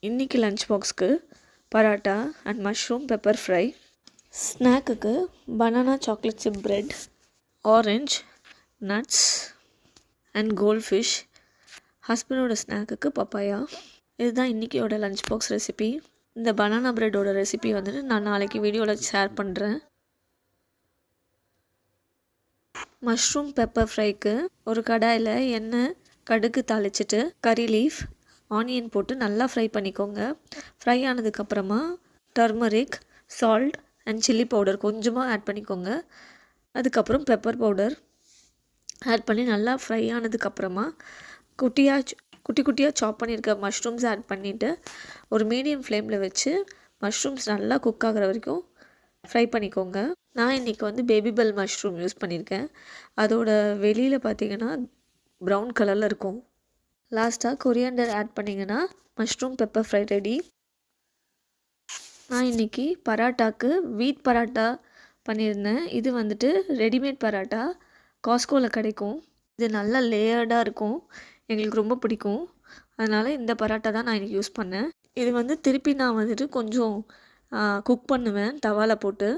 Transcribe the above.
இன்றைக்கி லஞ்ச் பாக்ஸ்க்கு parotta and mushroom pepper fry. ஸ்நாக்குக்கு banana chocolate chip bread, orange, nuts and gold fish. ஹஸ்பண்டோட ஸ்நாக்குக்கு பப்பாயா. இதுதான் இன்றைக்கியோட லஞ்ச் பாக்ஸ் ரெசிபி. இந்த பனானா ப்ரெட்டோட ரெசிபி வந்துட்டு நான் நாளைக்கு வீடியோவில் ஷேர் பண்ணுறேன். மஷ்ரூம் பெப்பர் ஃப்ரைக்கு ஒரு கடாயில் எண்ணெய், கடுகு தாளிச்சிட்டு கறி லீஃப், ஆனியன் போட்டு நல்லா ஃப்ரை பண்ணிக்கோங்க. ஃப்ரை ஆனதுக்கப்புறமா turmeric, salt and chilli powder கொஞ்சமாக ஆட் பண்ணிக்கோங்க. அதுக்கப்புறம் பெப்பர் பவுடர் ஆட் பண்ணி நல்லா ஃப்ரை ஆனதுக்கப்புறமா குட்டி குட்டியாக சாப் பண்ணியிருக்க மஷ்ரூம்ஸ் ஆட் பண்ணிவிட்டு ஒரு மீடியம் ஃப்ளேமில் வச்சு மஷ்ரூம்ஸ் நல்லா குக் ஆகிற வரைக்கும் ஃப்ரை பண்ணிக்கோங்க. நான் இன்றைக்கி வந்து பேபிபெல் மஷ்ரூம் யூஸ் பண்ணியிருக்கேன். அதோட வெளியில் பார்த்திங்கன்னா ப்ரௌன் கலரில் இருக்கும். லாஸ்ட்டாக கொரியாண்டர் ஆட் பண்ணிங்கன்னா மஷ்ரூம் பெப்பர் ஃப்ரை ரெடி. நான் இன்றைக்கி பராட்டாக்கு வீட் பராட்டா பண்ணியிருந்தேன். இது வந்துட்டு ரெடிமேட் பராட்டா, காஸ்கோவில் கிடைக்கும். இது நல்லா லேயர்டாக இருக்கும், எங்களுக்கு ரொம்ப பிடிக்கும். அதனால் இந்த பராட்டா தான் நான் இன்றைக்கி யூஸ் பண்ணேன். இது வந்து திருப்பி நான் வந்துட்டு கொஞ்சம் குக் பண்ணுவேன் தவாவில் போட்டு.